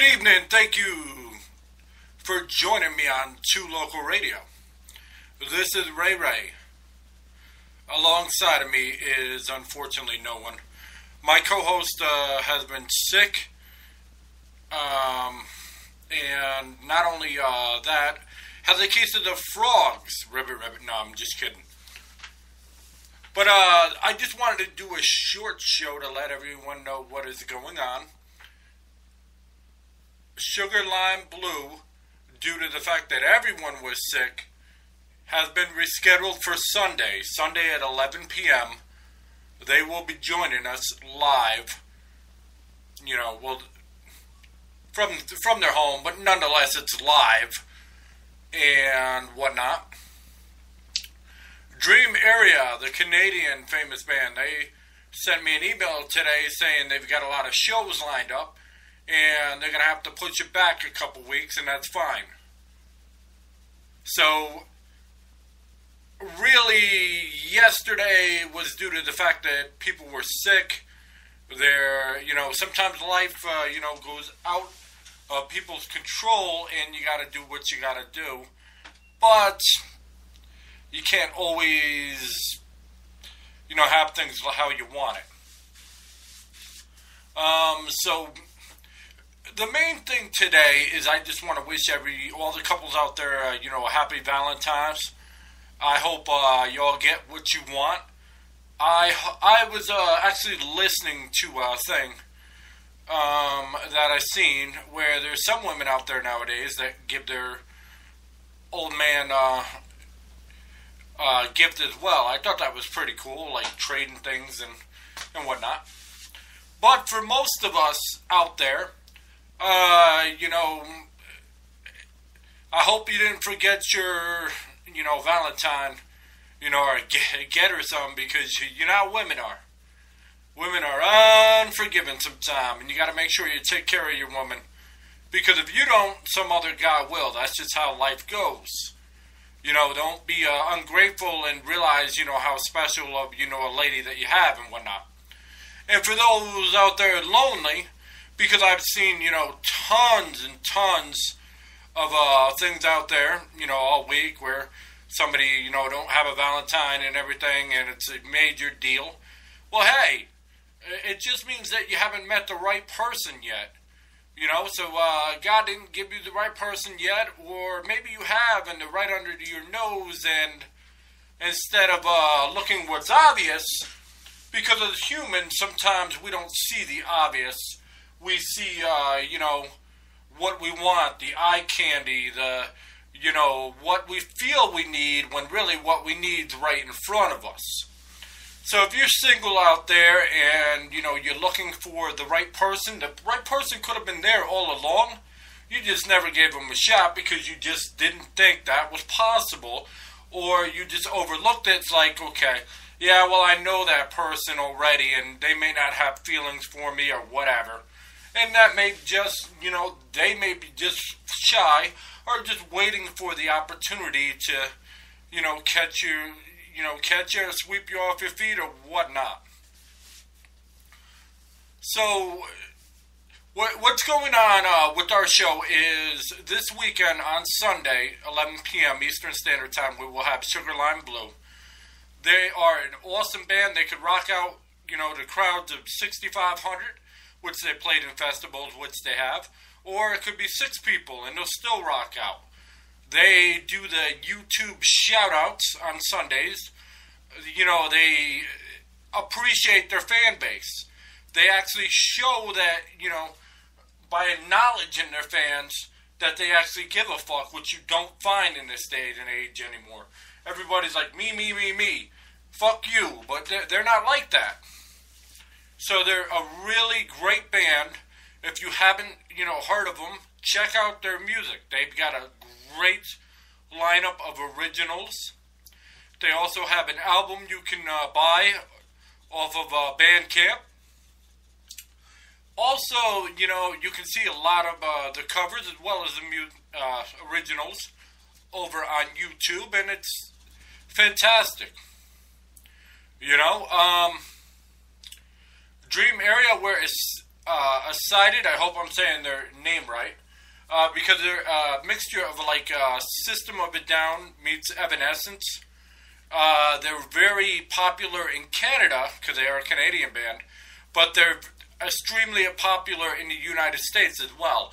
evening. Thank you for joining me on 2 Local Radio. This is Ray Ray. Alongside of me is, unfortunately, no one. My co-host has been sick, and not only that, has a case of the frogs. Ribbit. No, I'm just kidding. But I just wanted to do a short show to let everyone know what is going on. Sugar Lime Blue, due to the fact that everyone was sick, has been rescheduled for Sunday at 11 p.m. They will be joining us live, from their home, but nonetheless it's live and whatnot. Dream Area, the Canadian famous band, they sent me an email today saying they've got a lot of shows lined up and they're going to have to push it back a couple weeks, and that's fine. So, really, yesterday was due to the fact that people were sick. Sometimes life, goes out of people's control, and you got to do what you got to do. But you can't always, have things how you want it. So the main thing today is I just want to wish all the couples out there, a happy Valentine's. I hope y'all get what you want. I was actually listening to a thing that I seen where there's some women out there nowadays that give their old man gift as well. I thought that was pretty cool, like trading things and whatnot. But for most of us out there, I hope you didn't forget your, Valentine, or get her some, because you know how women are. Women are unforgiving sometimes, and you got to make sure you take care of your woman, because if you don't, some other guy will. That's just how life goes. Don't be ungrateful and realize, how special of, a lady that you have and whatnot. And for those out there lonely, because I've seen, tons and tons of things out there, all week where somebody, don't have a Valentine and everything, and it's a major deal. Well, hey, it just means that you haven't met the right person yet. So God didn't give you the right person yet, or maybe you have, and they're right under your nose, and instead of looking what's obvious, because as humans, sometimes we don't see the obvious. We see, what we want, the eye candy, what we feel we need, when really what we need is right in front of us. So if you're single out there and, you're looking for the right person could have been there all along. You just never gave them a shot because you just didn't think that was possible, or you just overlooked it. It's like, okay, yeah, well, I know that person already, and they may not have feelings for me or whatever. And that may just, they may be just shy or just waiting for the opportunity to, catch you, sweep you off your feet or whatnot. So, what's going on with our show is this weekend on Sunday, 11 p.m. Eastern Standard Time, we will have Sugar Lime Blue. They are an awesome band. They could rock out, the crowds of 6,500, which they played in festivals, which they have. Or it could be 6 people, and they'll still rock out. They do the YouTube shout-outs on Sundays. They appreciate their fan base. They actually show that, by acknowledging their fans, that they actually give a fuck, which you don't find in this day and age anymore. Everybody's like, me. Fuck you. But they're not like that. So they're a really great band. If you haven't, heard of them, check out their music. They've got a great lineup of originals. They also have an album you can buy off of Bandcamp. Also, you can see a lot of the covers as well as the originals over on YouTube, and it's fantastic. Dream Area, where it's Assided. I hope I'm saying their name right. Because they're a mixture of like System of a Down meets Evanescence. They're very popular in Canada because they are a Canadian band, but they're extremely popular in the United States as well.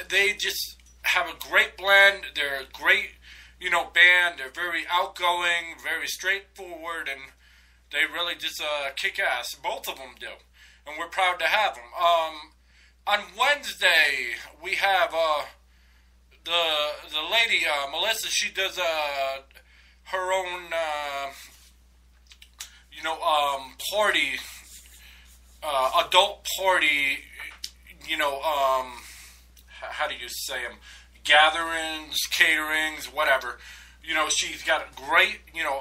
They just have a great blend. They're a great, band. They're very outgoing, very straightforward, and they really just kick ass. Both of them do, and we're proud to have them. On Wednesday, we have the lady, Melissa. She does her own, party, adult party, how do you say them? Gatherings, caterings, whatever. She's got great,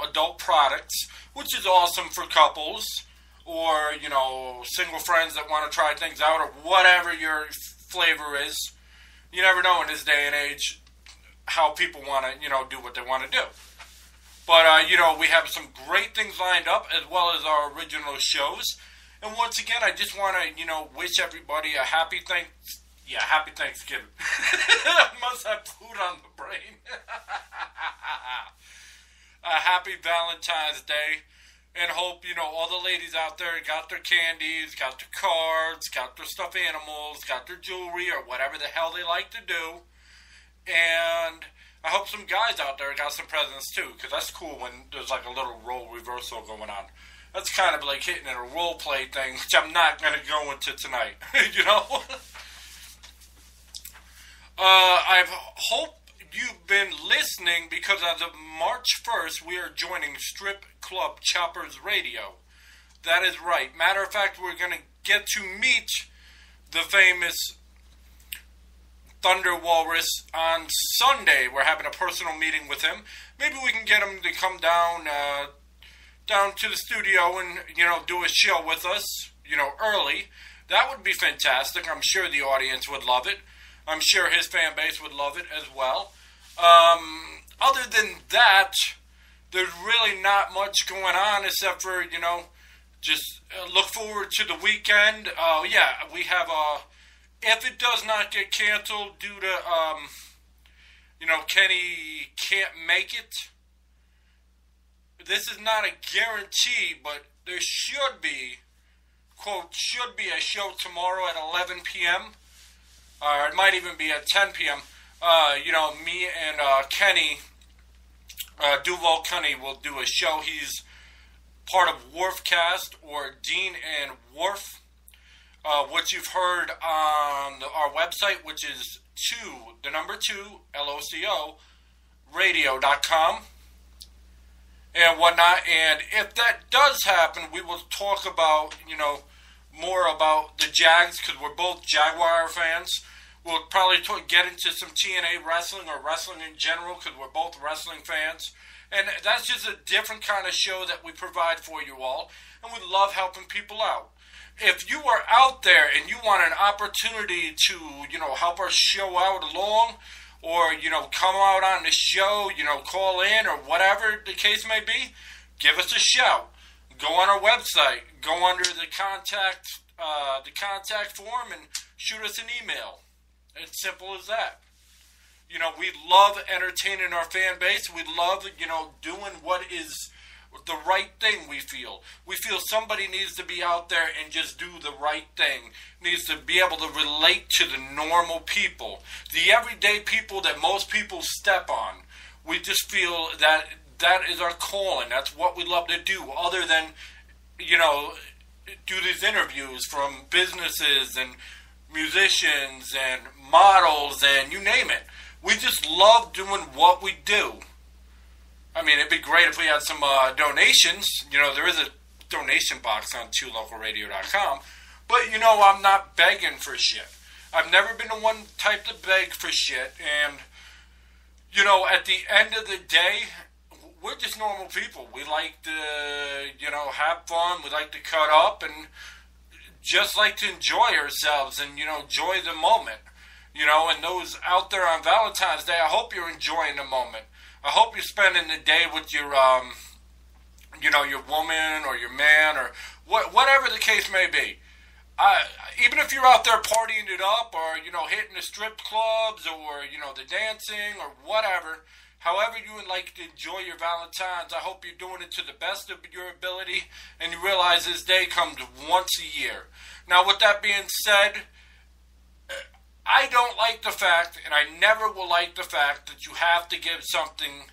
adult products, which is awesome for couples or, single friends that want to try things out or whatever your flavor is. You never know in this day and age how people want to, do what they want to do. But, we have some great things lined up as well as our original shows. And once again, I just want to, wish everybody a happy Thanksgiving. I must have food on the brain. A happy Valentine's Day. And hope, all the ladies out there got their candies, got their cards, got their stuffed animals, got their jewelry, or whatever the hell they like to do. And I hope some guys out there got some presents too, because that's cool when there's like a little role reversal going on. That's kind of like hitting a role play thing, which I'm not going to go into tonight, I hope you've been listening because as of March 1st, we are joining Strip Club Choppers Radio. That is right. Matter of fact, we're going to get to meet the famous Thunder Walrus on Sunday. We're having a personal meeting with him. Maybe we can get him to come down to the studio and, do a show with us, early. That would be fantastic. I'm sure the audience would love it. I'm sure his fan base would love it as well. Other than that, there's really not much going on except for, just look forward to the weekend. We have, if it does not get canceled due to, Kenny can't make it, this is not a guarantee, but there should be, quote, should be a show tomorrow at 11 p.m., or it might even be at 10 p.m., me and Kenny, Duval Kenny, will do a show. He's part of Wharfcast, or Dean and Wharf, which you've heard on our website, which is 2 LOCO, radio.com, and whatnot. And if that does happen, we will talk about, more about the Jags, because we're both Jaguar fans. We'll probably get into some TNA wrestling or wrestling in general because we're both wrestling fans. And that's just a different kind of show that we provide for you all. And we love helping people out. If you are out there and you want an opportunity to, help our show out along or, come out on the show, call in or whatever the case may be, give us a shout. Go on our website. Go under the contact form and shoot us an email. It's simple as that. We love entertaining our fan base. We love, doing what is the right thing, we feel. We feel somebody needs to be out there and just do the right thing. Needs to be able to relate to the normal people. The everyday people that most people step on. We just feel that is our calling. That's what we love to do. Other than, do these interviews from businesses and musicians and models and you name it. We just love doing what we do. I mean, it'd be great if we had some donations. There is a donation box on 2localradio.com. But, I'm not begging for shit. I've never been the one type to beg for shit. And, at the end of the day, we're just normal people. We like to, have fun. We like to cut up and just like to enjoy ourselves and, enjoy the moment. And those out there on Valentine's Day, I hope you're enjoying the moment. I hope you're spending the day with your, your woman or your man or whatever the case may be. Even if you're out there partying it up, or hitting the strip clubs, or the dancing, or whatever, however you would like to enjoy your Valentine's, I hope you're doing it to the best of your ability, and you realize this day comes once a year. Now, with that being said, I don't like the fact, and I never will like the fact, that you have to give something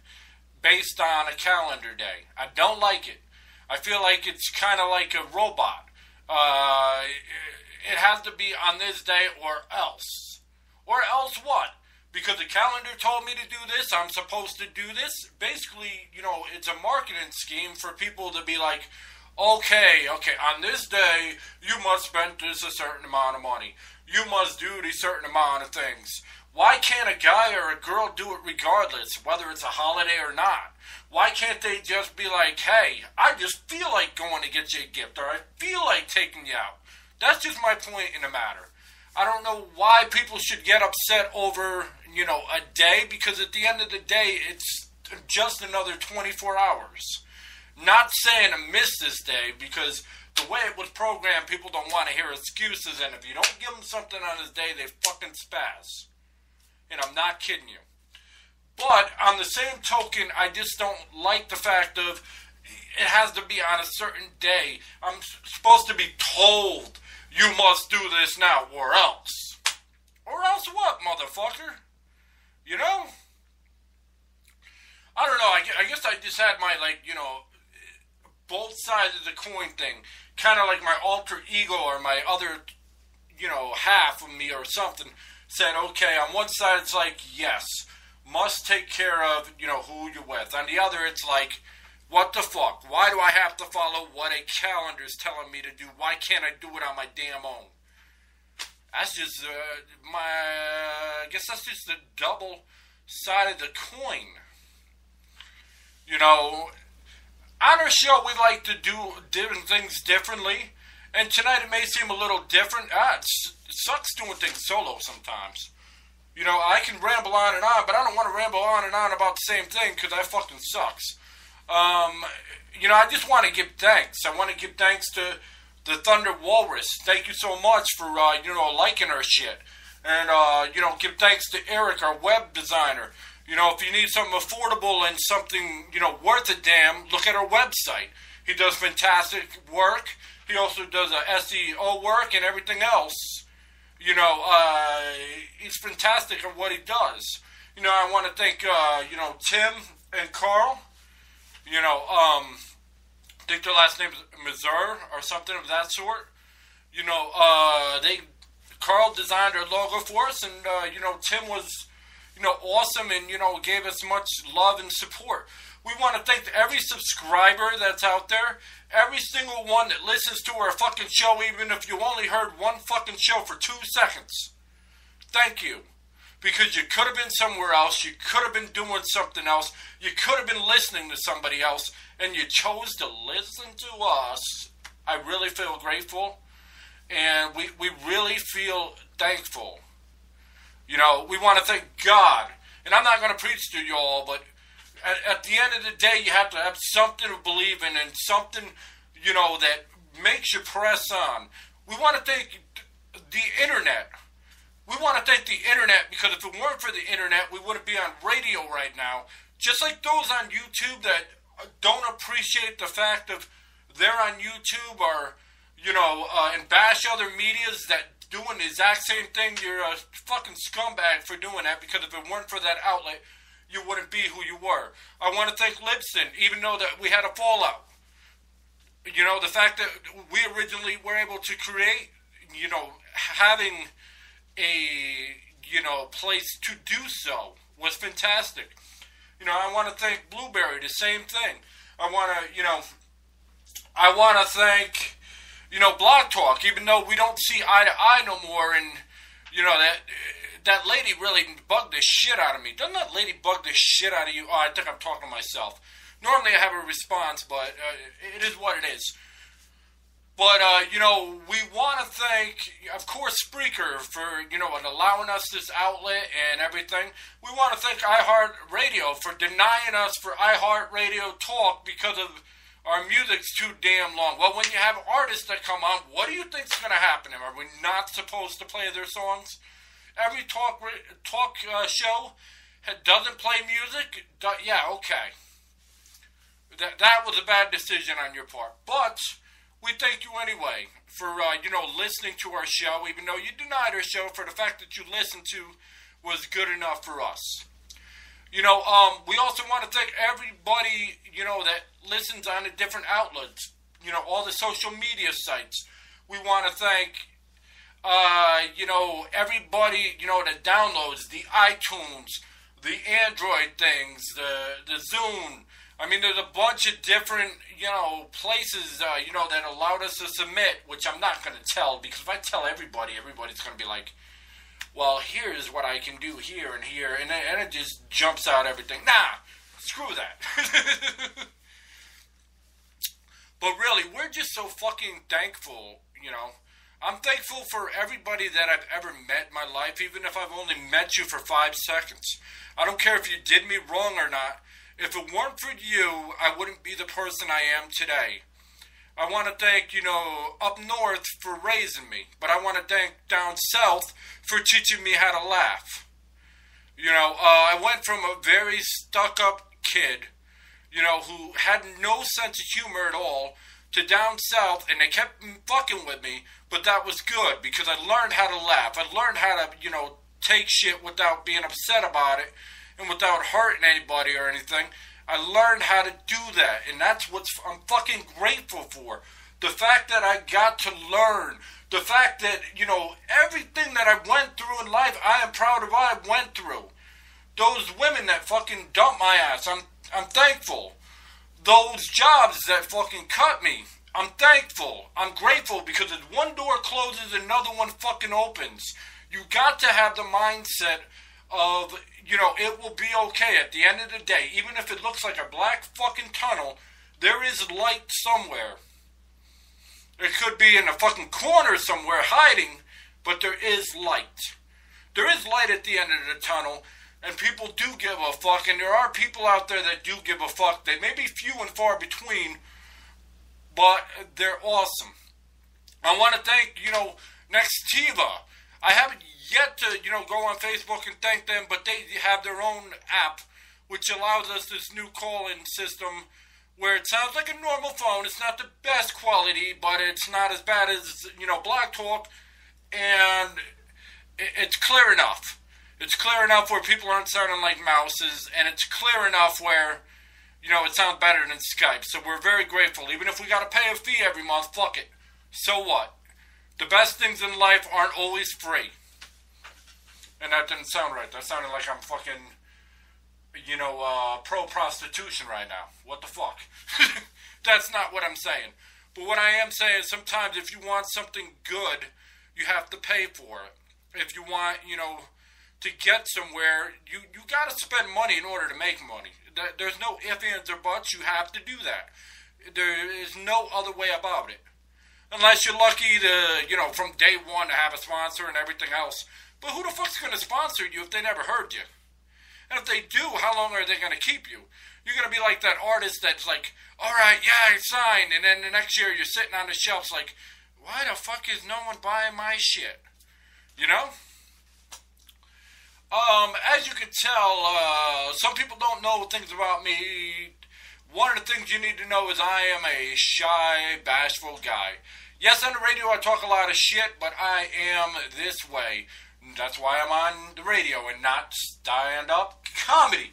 based on a calendar day. I don't like it. I feel like it's kind of like a robot. It has to be on this day or else. Or else what? Because the calendar told me to do this, I'm supposed to do this. Basically, it's a marketing scheme for people to be like, okay, on this day, you must spend this a certain amount of money. You must do a certain amount of things. Why can't a guy or a girl do it regardless, whether it's a holiday or not? Why can't they just be like, hey, I just feel like going to get you a gift, or I feel like taking you out? That's just my point in the matter. I don't know why people should get upset over, a day, because at the end of the day, it's just another 24 hours. Not saying I miss this day, because the way it was programmed, people don't want to hear excuses, and if you don't give them something on this day, they fucking spaz. And I'm not kidding you. But on the same token, I just don't like the fact of it has to be on a certain day. I'm supposed to be told, you must do this now, or else. Or else what, motherfucker? I don't know, I guess I just had my, both sides of the coin thing. Kind of like my alter ego, or my other, half of me or something, said, okay, on one side it's like, yes, must take care of, who you're with. On the other, it's like, what the fuck? Why do I have to follow what a calendar's telling me to do? Why can't I do it on my damn own? That's just, I guess that's just the double side of the coin. On our show, we like to do different things differently. And tonight it may seem a little different. It sucks doing things solo sometimes. I can ramble on and on, but I don't want to ramble on and on about the same thing, because that fucking sucks. I just want to give thanks. I want to give thanks to the Thunder Walrus. Thank you so much for, liking our shit. And, give thanks to Eric, our web designer. If you need something affordable and something, worth a damn, look at our website. He does fantastic work. He also does SEO work and everything else. He's fantastic at what he does. I want to thank, Tim and Carl. I think their last name is Missouri or something of that sort. Carl designed our logo for us, and, Tim was, awesome and, gave us much love and support. We want to thank every subscriber that's out there, every single one that listens to our fucking show, even if you only heard one fucking show for 2 seconds. Thank you. Because you could have been somewhere else, you could have been doing something else, you could have been listening to somebody else, and you chose to listen to us. I really feel grateful, and we really feel thankful. We want to thank God, and I'm not going to preach to you all, but at the end of the day, you have to have something to believe in, and something, that makes you press on. We want to thank the internet. We want to thank the internet, because if it weren't for the internet, we wouldn't be on radio right now. Just like those on YouTube that don't appreciate the fact of they're on YouTube, or, and bash other medias that doing the exact same thing. You're a fucking scumbag for doing that, because if it weren't for that outlet, you wouldn't be who you were. I want to thank Libsyn, even though that we had a fallout. The fact that we originally were able to create, having a, place to do so was fantastic. I want to thank Blueberry, the same thing. I want to thank, Blog Talk, even though we don't see eye to eye no more, and, that lady really bugged the shit out of me. Doesn't that lady bug the shit out of you? Oh, I think I'm talking to myself. Normally I have a response, but it is what it is. But, we want to thank, of course, Spreaker for, allowing us this outlet and everything. We want to thank iHeartRadio for denying us for iHeartRadio Talk because of Our music's too damn long. Well, when you have artists that come on, what do you think's going to happen? Are we not supposed to play their songs? Every talk show doesn't play music? Yeah, okay. That was a bad decision on your part. But we thank you anyway for, listening to our show, even though you denied our show. For the fact that you listened to was good enough for us. We also want to thank everybody, that listens on the different outlets, all the social media sites. We want to thank, everybody, that downloads the iTunes, the Android things, the Zune. I mean, there's a bunch of different, places, that allowed us to submit, which I'm not going to tell, because if I tell everybody, everybody's going to be like, well, here's what I can do here, and it just jumps out everything. Nah, screw that. But really, we're just so fucking thankful, I'm thankful for everybody that I've ever met in my life, even if I've only met you for 5 seconds. I don't care if you did me wrong or not. If it weren't for you, I wouldn't be the person I am today. I want to thank, up north for raising me. But I want to thank down south for teaching me how to laugh. I went from a very stuck-up kid, who had no sense of humor at all, to down south, and they kept fucking with me, but that was good, because I learned how to laugh. I learned how to, take shit without being upset about it, and without hurting anybody or anything. I learned how to do that, and that's what I'm fucking grateful for. The fact that I got to learn, the fact that, everything that I went through in life, I am proud of what I went through. Those women that fucking dumped my ass, I'm thankful. Those jobs that fucking cut me, I'm thankful. I'm grateful, because as one door closes, another one fucking opens. You got to have the mindset of, it will be okay at the end of the day. Even if it looks like a black fucking tunnel, there is light somewhere. It could be in a fucking corner somewhere hiding, but there is light. There is light at the end of the tunnel, and people do give a fuck, and there are people out there that do give a fuck. They may be few and far between, but they're awesome. I want to thank, Nextiva. I haven't yet to, go on Facebook and thank them, but they have their own app, which allows us this new call-in system where it sounds like a normal phone. It's not the best quality, but it's not as bad as, Black Talk, and it's clear enough. It's clear enough where people aren't sounding like mouses, and it's clear enough where, it sounds better than Skype. So we're very grateful. Even if we got to pay a fee every month, fuck it. So what? The best things in life aren't always free. And that didn't sound right. That sounded like I'm fucking, pro-prostitution right now. What the fuck? That's not what I'm saying. But what I am saying is sometimes if you want something good, you have to pay for it. If you want, to get somewhere, you got to spend money in order to make money. There's no ifs, ands, or buts. You have to do that. There is no other way about it. Unless you're lucky to, from day one to have a sponsor and everything else. But who the fuck's going to sponsor you if they never heard you? And if they do, how long are they going to keep you? You're going to be like that artist that's like, all right, yeah, I signed. And then the next year you're sitting on the shelves like, why the fuck is no one buying my shit? As you can tell, some people don't know things about me. One of the things you need to know is I am a shy, bashful guy. Yes, on the radio I talk a lot of shit, but I am this way. That's why I'm on the radio and not stand-up comedy.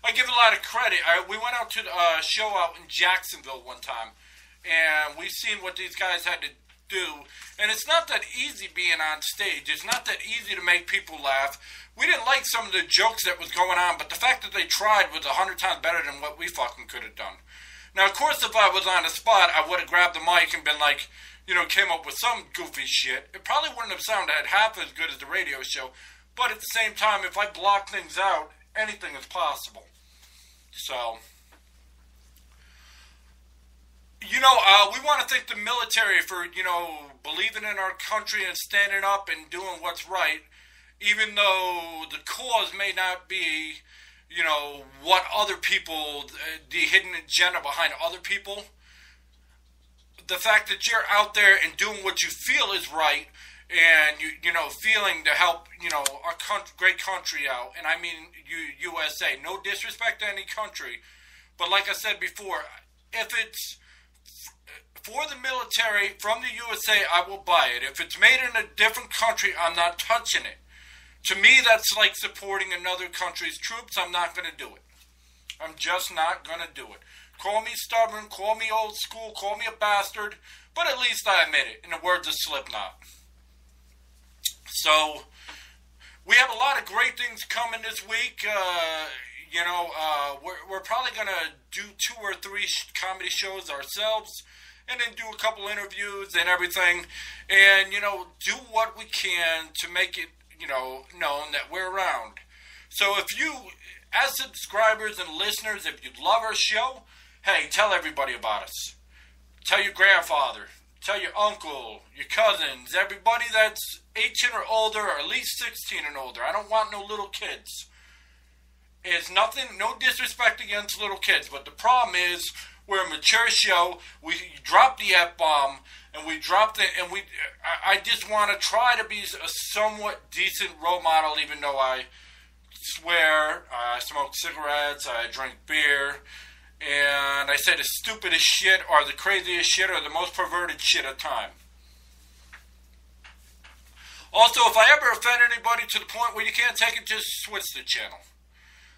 I give a lot of credit. We went out to a show out in Jacksonville one time, and we seen what these guys had to do. And it's not that easy being on stage. It's not that easy to make people laugh. We didn't like some of the jokes that was going on, but the fact that they tried was 100 times better than what we fucking could have done. Now, of course, if I was on the spot, I would have grabbed the mic and been like, came up with some goofy shit. It probably wouldn't have sounded half as good as the radio show. But at the same time, if I block things out, anything is possible. So, we want to thank the military for, believing in our country and standing up and doing what's right. Even though the cause may not be, what other people, the hidden agenda behind other people. The fact that you're out there and doing what you feel is right, and feeling to help, our great country out, and I mean USA. No disrespect to any country, but like I said before, if it's for the military from the USA, I will buy it. If it's made in a different country, I'm not touching it. To me, that's like supporting another country's troops. I'm not going to do it. I'm just not going to do it. Call me stubborn, call me old school, call me a bastard, but at least I admit it, in the words of Slipknot. So, we have a lot of great things coming this week. We're probably going to do 2 or 3 comedy shows ourselves, and then do a couple interviews and everything, and, do what we can to make it, known that we're around. So if you, as subscribers and listeners, if you love our show, hey, tell everybody about us. Tell your grandfather, tell your uncle, your cousins, everybody that's 18 or older, or at least 16 and older. I don't want no little kids. It's nothing, no disrespect against little kids, but the problem is, we're a mature show. We drop the F-bomb, and we dropped it, and I just want to try to be a somewhat decent role model, even though I swear, I smoke cigarettes, I drink beer, and I say the stupidest shit, or the craziest shit, or the most perverted shit of time. Also, if I ever offend anybody to the point where you can't take it, just switch the channel.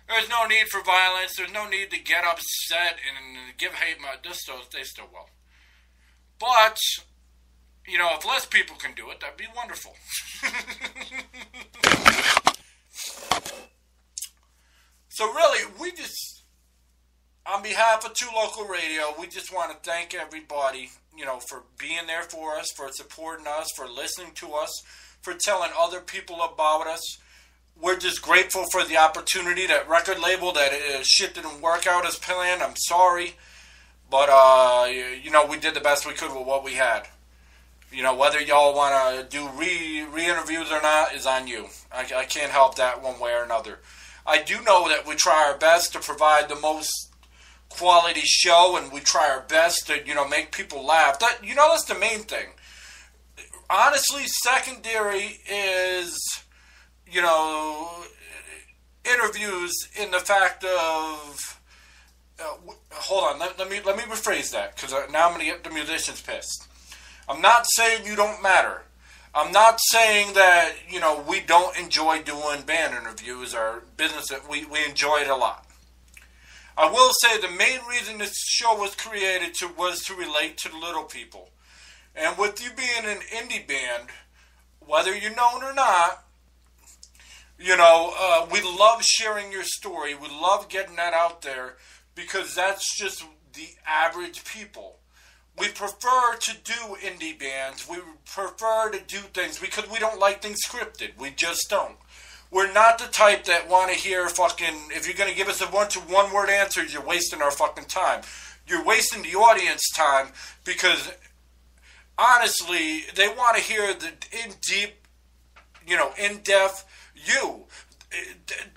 There's no need for violence. There's no need to get upset and give hate. They still will. But, if less people can do it, that'd be wonderful. So really, we just, on behalf of 2 Local Radio, we just want to thank everybody, for being there for us, for supporting us, for listening to us, for telling other people about us. We're just grateful for the opportunity, that record label, that shit didn't work out as planned. I'm sorry. But, we did the best we could with what we had. Whether y'all want to do re-interviews or not is on you. I can't help that one way or another. I do know that we try our best to provide the most quality show, and we try our best to, make people laugh. That's the main thing. Honestly, secondary is, interviews in the fact of, hold on, let me rephrase that, because now I'm going to get the musicians pissed. I'm not saying you don't matter. I'm not saying that, we don't enjoy doing band interviews or business. We enjoy it a lot. I will say the main reason this show was created was to relate to the little people. And with you being an indie band, whether you're known or not, we love sharing your story. We love getting that out there, because that's just the average people. We prefer to do indie bands. We prefer to do things because we don't like things scripted. We just don't. We're not the type that want to hear fucking, if you're going to give us a bunch of one-word answers, you're wasting our fucking time. You're wasting the audience time, because honestly, they want to hear the in-depth you.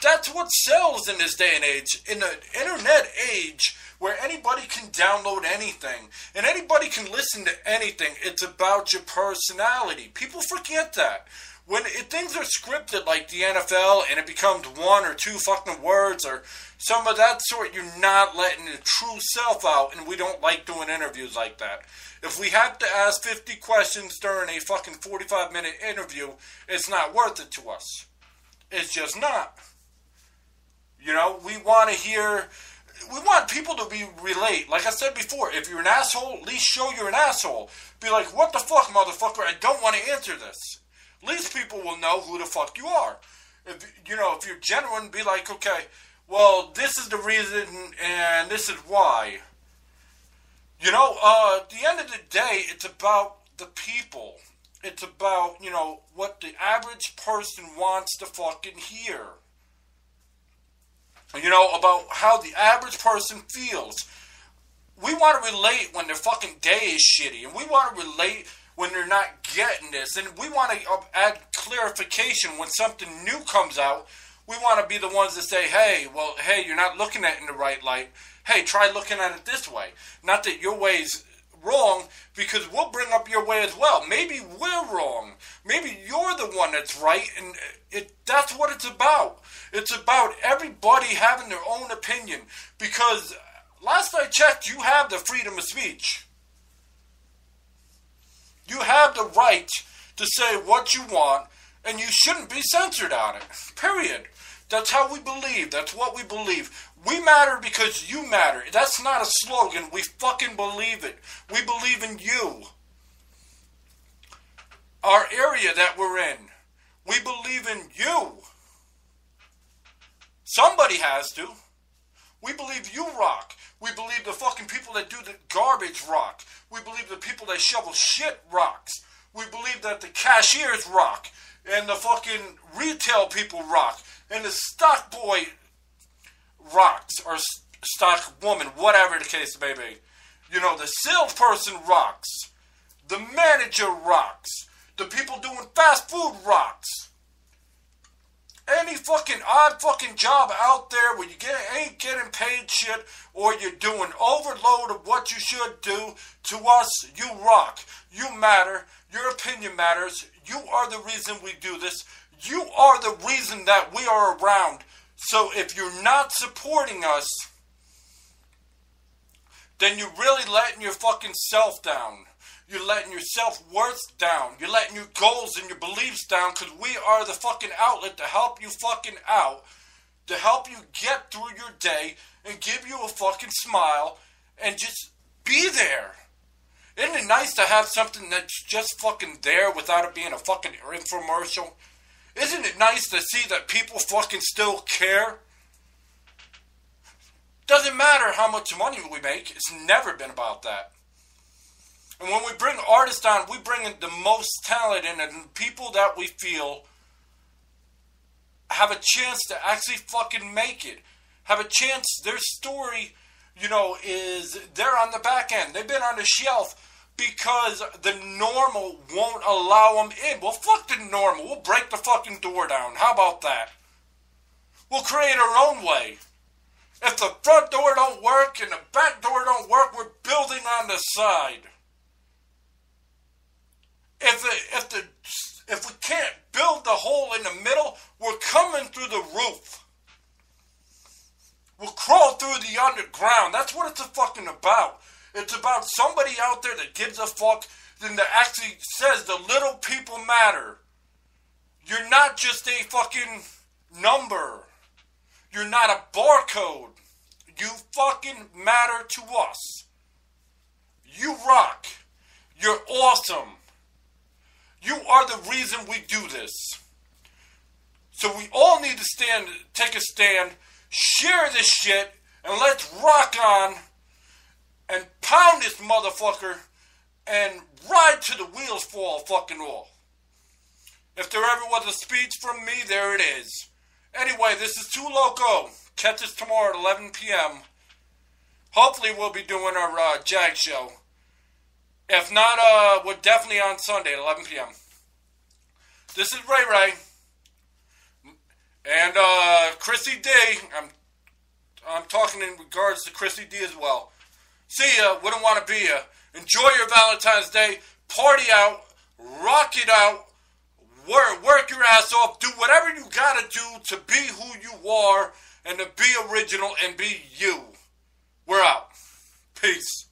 That's what sells in this day and age. In the internet age, where anybody can download anything, and anybody can listen to anything, it's about your personality. People forget that. When things are scripted like the NFL, and it becomes 1 or 2 fucking words, or some of that sort, you're not letting the true self out, and we don't like doing interviews like that. If we have to ask 50 questions during a fucking 45-minute interview, it's not worth it to us. It's just not. We want to hear, we want people to relate. Like I said before, if you're an asshole, at least show you're an asshole. Be like, what the fuck, motherfucker, I don't want to answer this. At least people will know who the fuck you are. If you're genuine, be like, okay, well, this is the reason, and this is why. At the end of the day, it's about the people. It's about, what the average person wants to fucking hear. About how the average person feels. We want to relate when their fucking day is shitty. And we want to relate when they're not getting this. And we want to add clarification when something new comes out. We want to be the ones that say, hey, you're not looking at it in the right light. Hey, try looking at it this way. Not that your way's wrong, because we'll bring up your way as well. Maybe we're wrong. Maybe you're the one that's right, and that's what it's about. It's about everybody having their own opinion, because last I checked, you have the freedom of speech. You have the right to say what you want, and you shouldn't be censored on it. Period. That's how we believe. That's what we believe. We matter because you matter. That's not a slogan. We fucking believe it. We believe in you. Our area that we're in. We believe in you. Somebody has to. We believe you rock. We believe the fucking people that do the garbage rock. We believe the people that shovel shit rocks. We believe that the cashiers rock. And the fucking retail people rock. And the stock boy rocks. Or stock woman. Whatever the case may be. You know, the salesperson rocks. The manager rocks. The people doing fast food rocks. Any fucking odd fucking job out there where you ain't getting paid shit, or you're doing overload of what you should do, to us, you rock. You matter. Your opinion matters. You are the reason we do this. You are the reason that we are around. So if you're not supporting us, then you're really letting your fucking self down. You're letting your self-worth down. You're letting your goals and your beliefs down, because we are the fucking outlet to help you fucking out, to help you get through your day and give you a fucking smile and just be there. Isn't it nice to have something that's just fucking there without it being a fucking infomercial? Isn't it nice to see that people fucking still care? Doesn't matter how much money we make. It's never been about that. And when we bring artists on, we bring in the most talented and people that we feel have a chance to actually fucking make it. Have a chance, their story, you know, is they're on the back end. They've been on the shelf because the normal won't allow them in. Well, fuck the normal. We'll break the fucking door down. How about that? We'll create our own way. If the front door don't work and the back door don't work, we're building on the side. If we can't build the hole in the middle, we're coming through the roof. We'll crawl through the underground. That's what it's fucking about. It's about somebody out there that gives a fuck and that actually says the little people matter. You're not just a fucking number. You're not a barcode. You fucking matter to us. You rock. You're awesome. You are the reason we do this. So we all need to take a stand, share this shit, and let's rock on and pound this motherfucker and ride till the wheels fall fucking off. If there ever was a speech from me, there it is. Anyway, this is Too Loco. Catch us tomorrow at 11 p.m. Hopefully we'll be doing our Jag show. If not, we're definitely on Sunday at 11 p.m. This is Ray Ray. And Chrissy D. I'm talking in regards to Chrissy D as well. See ya. Wouldn't want to be ya. Enjoy your Valentine's Day. Party out. Rock it out. Work your ass off. Do whatever you gotta do to be who you are and to be original and be you. We're out. Peace.